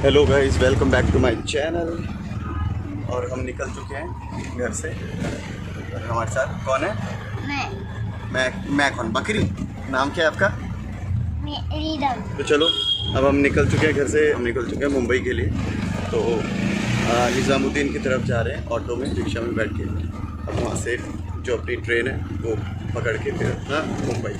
Hello guys, welcome back to my channel. और हम निकल चुके हैं घर से। और हमारे साथ कौन है? मैं कौन? बकरी। नाम क्या है आपका? रीदम। तो चलो, अब हम निकल चुके हैं घर से। हम निकल चुके हैं मुंबई के लिए। तो निज़ामुद्दीन की तरफ जा रहे हैं ऑटो में, रिक्शा में बैठ के। अब वहाँ से जो अपनी ट्रेन है वो पकड़ के फिर अपना मुंबई।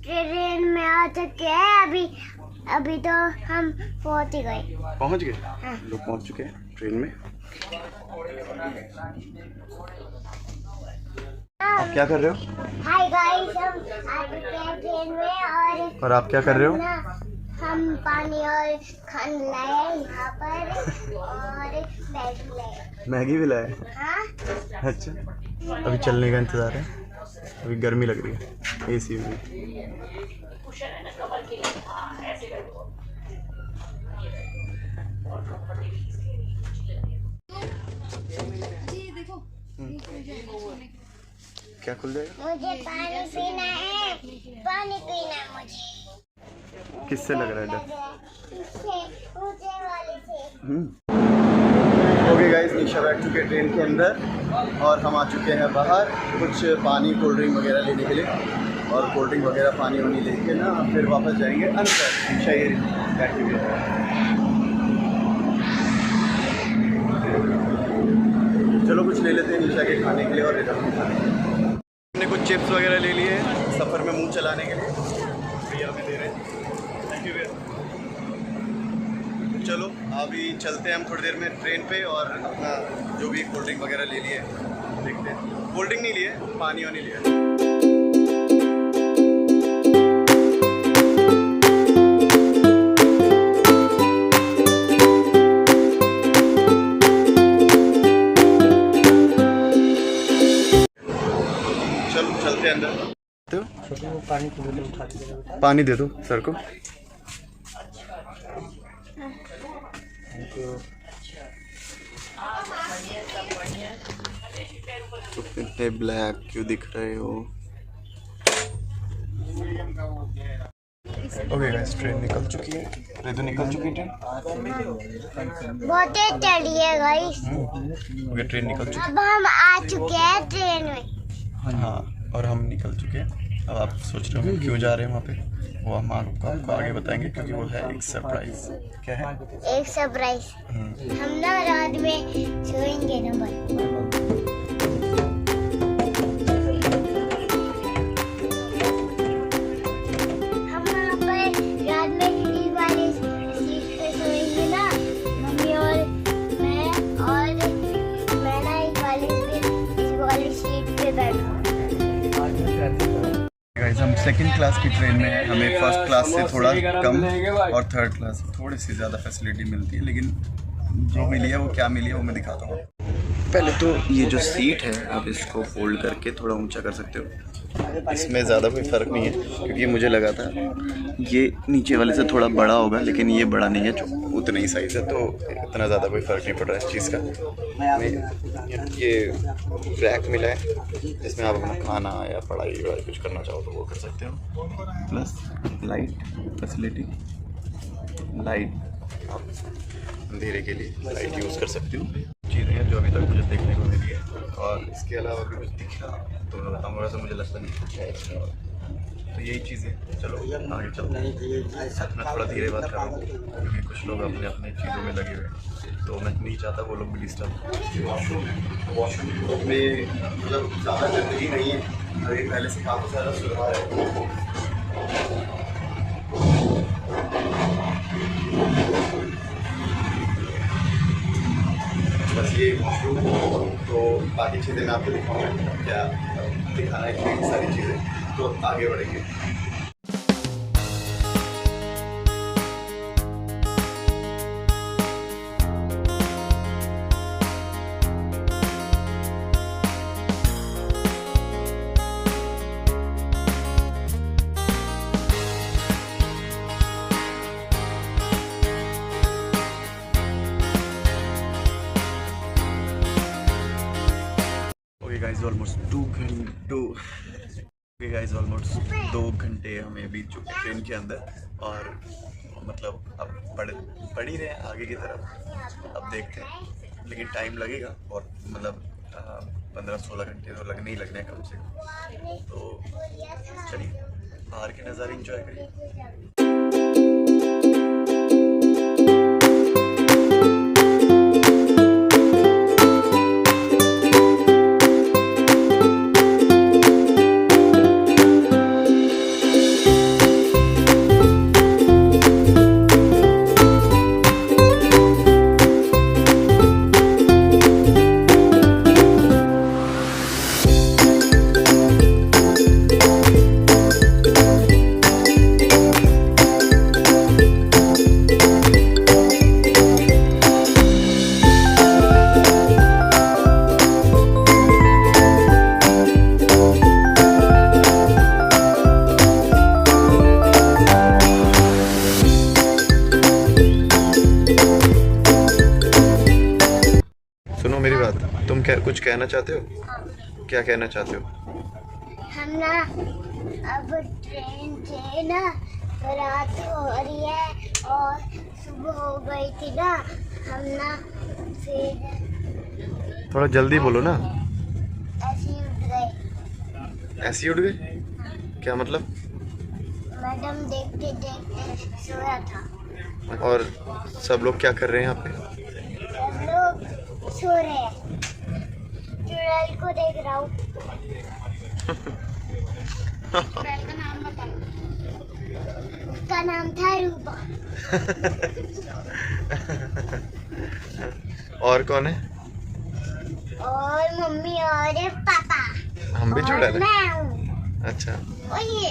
ट्रेन में आ चुके हैं। अभी तो हम पहुंच गए। हाँ। लोग पहुंच चुके हैं ट्रेन में। आप क्या कर रहे हो? हाय गाइस, हम आ चुके हैं ट्रेन में। और आप क्या कर रहे हो? हम पानी और खाना लाए यहाँ पर और मैगी लाए। मैगी भी लाए? हाँ? अच्छा, अभी चलने का इंतज़ार है। अभी गर्मी लग रही है एसी में। क्या खुल जाएगा? मुझे पानी पीना है। पानी पीना है मुझे। किससे लग रहा है डर? इससे, ऊंचे वाले से। ओके गाइस, निशा बैठ चुके हैं ट्रेन के अंदर और हम आ चुके हैं बाहर कुछ पानी कोल्ड ड्रिंक वगैरह लेने के लिए। और कोल्ड ड्रिंक वगैरह पानी वानी लेके ना फिर वापस जाएंगे अंदर। निशा ये बैठी हुई है। चलो कुछ ले लेते हैं निशा के खाने के लिए और इधर खाने के लिए। हमने कुछ चिप्स वगैरह ले लिए हैं सफ़र में मुँह चलाने के लिए। भैया हमें दे रहे हैं, थैंक यू भैया। चलो अभी चलते हैं हम थोड़ी देर में ट्रेन पे और अपना जो भी कोल्ड ड्रिंक वगैरह ले लिए देखते हैं। कोल्ड ड्रिंक नहीं लिए, पानी वानी लिया। चलो चलते हैं अंदर। पानी दे दो सर को। तो इतने ब्लैक क्यों दिख रहे हो? ओके गाइस, ट्रेन निकल चुकी है। रेदू निकल चुकी है ट्रेन। बहुत तेज चली है गाइस। ओके, ट्रेन निकल चुकी है। अब हम आ चुके हैं ट्रेन में। हाँ, और हम निकल चुके हैं। अब आप सोच रहे हो क्यों जा रहे हैं वहाँ पे, वो हम आपको आगे बताएंगे क्योंकि वो है एक सरप्राइज। क्या है? एक सरप्राइज। हम ना रात में सोएंगे ना भाई। हम वहाँ पर रात में इस वाली सीट पे सोएंगे ना, मम्मी और मैं ना इस वाली सीट पे बैठूंगा। गाइस, हम सेकंड क्लास की ट्रेन में हैं। हमें फर्स्ट क्लास से थोड़ा कम और थर्ड क्लास से थोड़ी सी ज़्यादा फैसिलिटी मिलती है, लेकिन जो मिली है वो क्या मिली है वो मैं दिखाता हूँ। पहले तो ये जो सीट है आप इसको फोल्ड करके थोड़ा ऊंचा कर सकते हो। इसमें ज़्यादा कोई फ़र्क नहीं है क्योंकि मुझे लगा था ये नीचे वाले से थोड़ा बड़ा होगा, लेकिन ये बड़ा नहीं है, जो उतना ही साइज़ है, तो इतना ज़्यादा कोई फ़र्क नहीं पड़ रहा है इस चीज़ का। ये रैक मिला है जिसमें आप अपना खाना या पढ़ाई कुछ करना चाहो तो वो कर सकते हो। प्लस लाइट फैसिलिटी, लाइट आप अंधेरे के लिए लाइट यूज़ कर सकते हो। चीज़ें हैं जो अभी तक मुझे देखने को मिली है, और इसके अलावा भी कुछ दिखा तो मैं बताऊँगा। वैसे मुझे लगता नहीं है इसमें, तो यही चीज़ें। चलो आगे चलते हैं। मैं थोड़ा धीरे बात कर रहा हूँ क्योंकि कुछ लोग अपने अपने चीज़ों में लगे हुए हैं, तो मैं नहीं चाहता वो लोग भी डिस्टर्ब। वॉशरूम में मतलब ज़्यादा गंदगी नहीं है, अभी पहले से काफ़ी ज़्यादा सुधार है। बस ये मशरूम है। तो बाकी चीज़ें मैं आपको दिखाऊंगा, क्या दिखाना है, इतनी सारी चीज़ें। तो आगे बढ़ेंगे। ऑलमोस्ट 2 घंटे हमें बीत चुके हैं ट्रेन के अंदर, और मतलब अब बढ़ ही रहे हैं आगे की तरफ। अब देखते हैं, लेकिन टाइम लगेगा, और मतलब 15-16 घंटे तो लगने ही लगने हैं कम से कम। तो चलिए बाहर के नज़ारे एंजॉय करिए। सुनो मेरी बात, तुम क्या कुछ कहना चाहते हो? क्या कहना चाहते हो? हम ना अब ट्रेन से ना रात हो रही है और सुबह हो गई थी ना, हम ना फिर थोड़ा जल्दी बोलो ना। ऐसे ही उठ गए। ऐसे ही उठ गए? क्या मतलब? मैडम देखते देखते सोया था। और सब लोग क्या कर रहे हैं यहाँ पे? सब लोग सो रहे हैं। चुड़ैल को देख रहा हूँ। उसका नाम था रूपा। और कौन है? और मम्मी और पापा। हम भी चुड़ैल हैं? मैं हूँ। अच्छा। और ये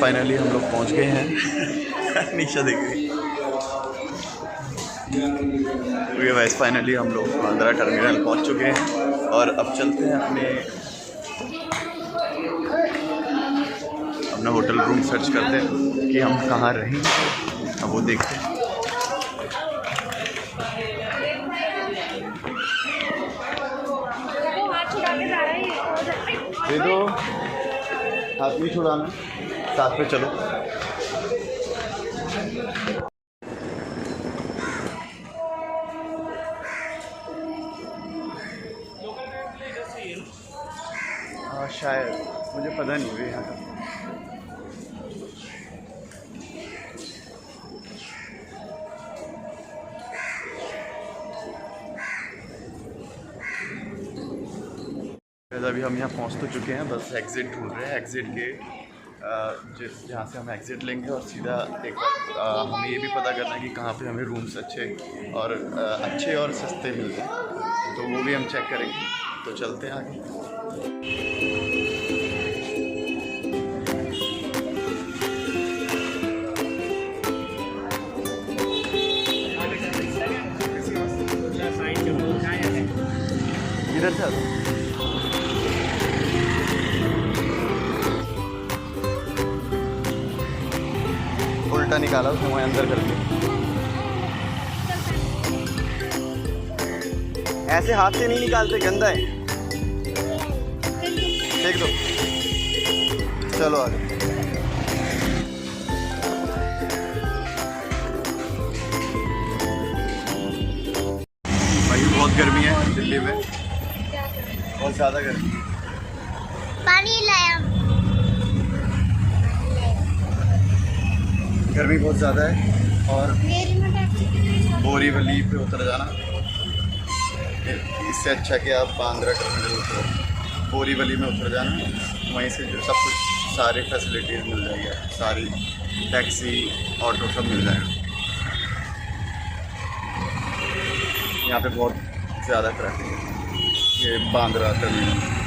फाइनली हम लोग पहुंच गए हैं। निशा देख रही है। वैसे फाइनली हम लोग बांद्रा टर्मिनल पहुंच चुके हैं, और अब चलते हैं अपना होटल रूम सर्च करते हैं कि हम कहाँ रहेंगे। अब वो देखते हैं। दे दो, हाथ नहीं छुड़ाना, साथ में चलो। हाँ शायद, मुझे पता नहीं है यहाँ का। अभी हम यहाँ पहुँच तो चुके हैं, बस एग्ज़िट ढूंढ रहे हैं। एग्ज़िट के जहाँ से हम एग्ज़िट लेंगे, और सीधा एक बार हमें ये भी पता करना है कि कहाँ पे हमें रूम्स अच्छे और सस्ते मिलते हैं, तो वो भी हम चेक करेंगे। तो चलते हैं आगे। इधर से उल्टा निकाला उसने, वहाँ अंदर कर दिया। ऐसे हाथ से नहीं निकालते, गंदा है। फेंक दो। चलो आगे। भाई बहुत गर्मी है दिल्ली में, बहुत ज़्यादा गर्मी। पानी लाया। गर्मी बहुत ज़्यादा है, और बोरीवली पे उतर जाना इससे अच्छा कि आप बांद्रा टर्मिनल उतरो, बोरीवली में उतर जाना, वहीं से जो सब कुछ सारी फैसिलिटीज़ मिल जाएगी, सारी टैक्सी ऑटो सब मिल जाएगा। यहाँ पे बहुत ज़्यादा ट्रैफिक है, ये बांद्रा टर्मिनल।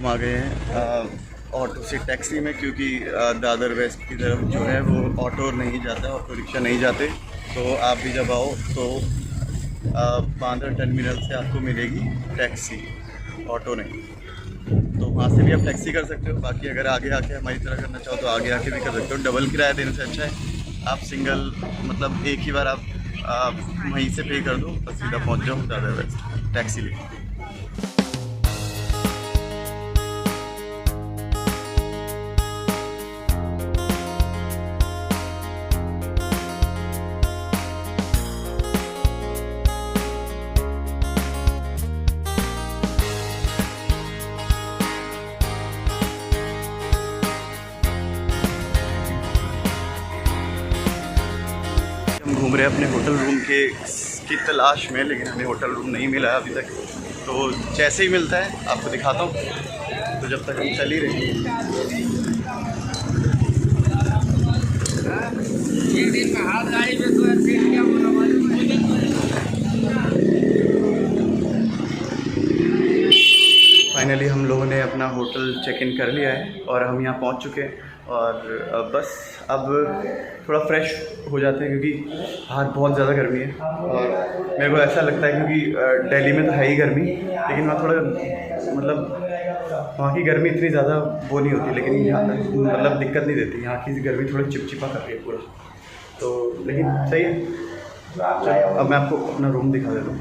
आ गए हैं ऑटो से टैक्सी में, क्योंकि दादर वेस्ट की तरफ जो है वो ऑटो नहीं जाता, ऑटो रिक्शा नहीं जाते। तो आप भी जब आओ तो बांद्रा टर्मिनल से आपको मिलेगी टैक्सी, ऑटो नहीं। तो वहाँ से भी आप टैक्सी कर सकते हो। बाकी अगर आगे आके हमारी तरह करना चाहो तो आगे आके भी कर सकते हो। डबल किराया देने से अच्छा है आप सिंगल, मतलब एक ही बार आप वहीं से पे कर दो, बस सीधा पहुँच जाओ दादर वेस्ट टैक्सी लेके। घूम रहे हैं अपने होटल रूम की तलाश में, लेकिन हमें होटल रूम नहीं मिला है अभी तक। तो जैसे ही मिलता है आपको दिखाता हूँ। तो जब तक हम चल ही रहे हैं, फाइनली हम लोगों ने अपना होटल चेक इन कर लिया है और हम यहाँ पहुँच चुके हैं। और बस अब थोड़ा फ्रेश हो जाते हैं, क्योंकि बाहर बहुत ज़्यादा गर्मी है। और मेरे को ऐसा लगता है क्योंकि दिल्ली में तो है ही गर्मी, लेकिन वहाँ थोड़ा मतलब वहाँ की गर्मी इतनी ज़्यादा वो नहीं होती, लेकिन यहाँ मतलब दिक्कत नहीं देती। यहाँ की गर्मी थोड़ी चिपचिपा करती है पूरा, तो लेकिन सही है। चलो अब मैं आपको अपना रूम दिखा देता हूँ।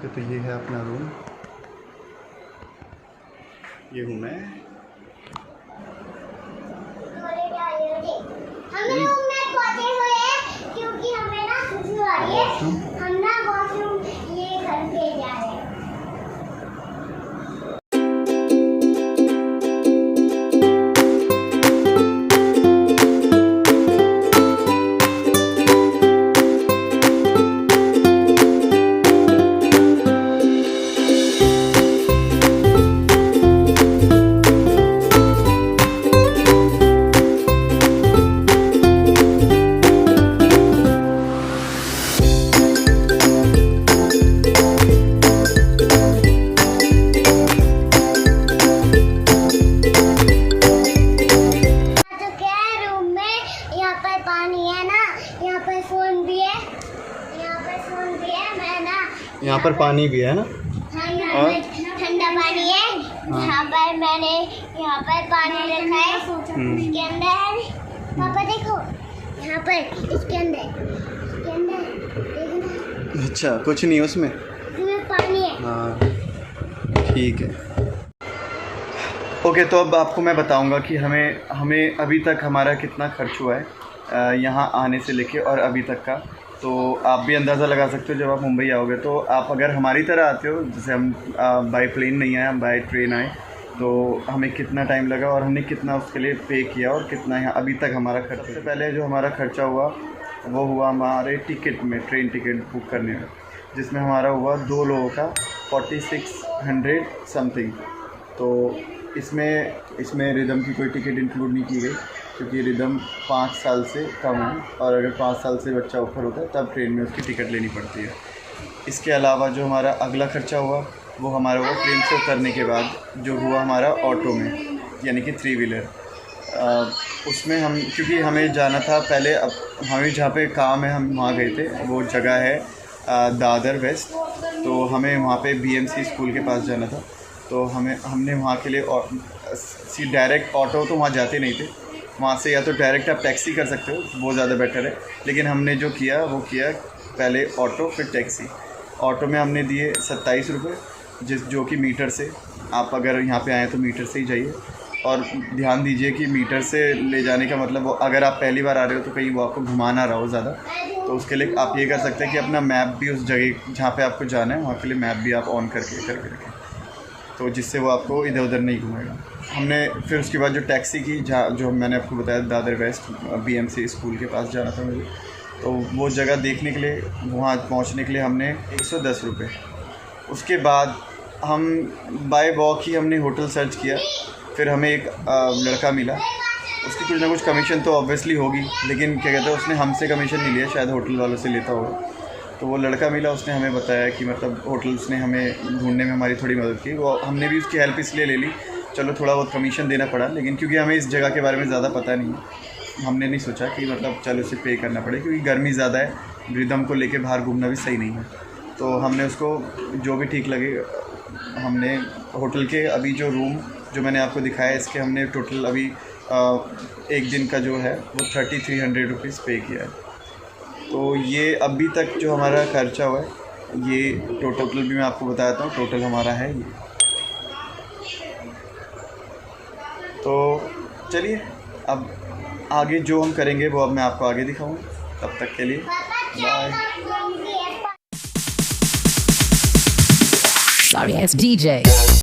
तो ये है अपना रूम, ये हूँ मैं। हम रूम में पहुंचे हुए हैं क्योंकि हमें ना खुशी आ रही है। हम ना वॉशरूम ये घर पे जा रहे हैं। यहाँ पर पानी भी है ना, हाँ, यहाँ ठंडा पानी है। यहाँ पर मैंने यहाँ पर पानी रखा है, इसके अंदर पापा देखो, यहाँ पर इसके अंदर देखना। अच्छा कुछ नहीं उसमें पानी है। हाँ ठीक है। ओके, तो अब आपको मैं बताऊंगा कि हमें अभी तक हमारा कितना खर्च हुआ है यहाँ आने से लेके और अभी तक का। तो आप भी अंदाज़ा लगा सकते हो जब आप मुंबई आओगे। तो आप अगर हमारी तरह आते हो, जैसे हम बाय प्लेन नहीं आए, हम बाय ट्रेन आए, तो हमें कितना टाइम लगा और हमने कितना उसके लिए पे किया और कितना यहाँ अभी तक हमारा खर्च। सबसे पहले जो हमारा खर्चा हुआ वो हुआ हमारे टिकट में, ट्रेन टिकट बुक करने में, जिसमें हमारा हुआ 2 लोगों का 4600 समथिंग। तो इसमें रिदम की कोई टिकट इंक्लूड नहीं की गई, क्योंकि रिदम 5 साल से कम है और अगर 5 साल से बच्चा ऊपर होता है तब ट्रेन में उसकी टिकट लेनी पड़ती है। इसके अलावा जो हमारा अगला खर्चा हुआ वो हमारा हुआ ट्रेन से उतरने के बाद, जो हुआ हमारा ऑटो में, यानी कि 3 व्हीलर। उसमें हम, क्योंकि हमें जाना था पहले, अब हमें जहाँ पे काम है हम वहाँ गए थे, वो जगह है दादर वेस्ट। तो हमें वहाँ पे BMC स्कूल के पास जाना था। तो हमने वहाँ के लिए डायरेक्ट ऑटो तो वहाँ जाते नहीं थे, वहाँ से या तो डायरेक्ट आप टैक्सी कर सकते हो, वो ज़्यादा बेटर है। लेकिन हमने जो किया वो किया, पहले ऑटो फिर टैक्सी। ऑटो में हमने दिए 27 रुपये, जो कि मीटर से, आप अगर यहाँ पे आएँ तो मीटर से ही जाइए। और ध्यान दीजिए कि मीटर से ले जाने का मतलब, अगर आप पहली बार आ रहे हो तो कहीं वो आपको घुमा ना रहा हो ज़्यादा, तो उसके लिए आप ये कर सकते हैं कि अपना मैप भी उस जगह जहाँ पे आपको जाना है वहाँ के लिए मैप भी आप ऑन करके रखें, तो जिससे वो आपको इधर उधर नहीं घुमाएगा। हमने फिर उसके बाद जो टैक्सी की, जहाँ जो मैंने आपको बताया दादर वेस्ट BMC स्कूल के पास जाना था मुझे, तो वो जगह देखने के लिए, वहाँ पहुँचने के लिए हमने 110 रुपये। उसके बाद हम बाय वॉक ही हमने होटल सर्च किया। फिर हमें एक लड़का मिला, उसकी कुछ ना कुछ कमीशन तो ऑब्वियसली होगी, लेकिन क्या कहते हैं, उसने हमसे कमीशन नहीं लिया, शायद होटल वालों से लेता होगा। तो वो लड़का मिला, उसने हमें बताया कि मतलब होटल्स ने हमें ढूंढने में हमारी थोड़ी मदद की। वो हमने भी उसकी हेल्प इसलिए ले ली, चलो थोड़ा बहुत कमीशन देना पड़ा, लेकिन क्योंकि हमें इस जगह के बारे में ज़्यादा पता नहीं है, हमने नहीं सोचा कि मतलब चलो उसे पे करना पड़े, क्योंकि गर्मी ज़्यादा है, रिदम को लेके बाहर घूमना भी सही नहीं है। तो हमने उसको जो भी ठीक लगे, हमने होटल के अभी जो रूम जो मैंने आपको दिखाया, इसके हमने टोटल अभी एक दिन का जो है वो 3300 रुपीज़ पे किया है। तो ये अभी तक जो हमारा खर्चा हुआ है, ये टोटल भी मैं आपको बताता हूँ, टोटल हमारा है ये। तो चलिए अब आगे जो हम करेंगे वो अब मैं आपको आगे दिखाऊंगा। तब तक के लिए बाय। Sorry, it's DJ.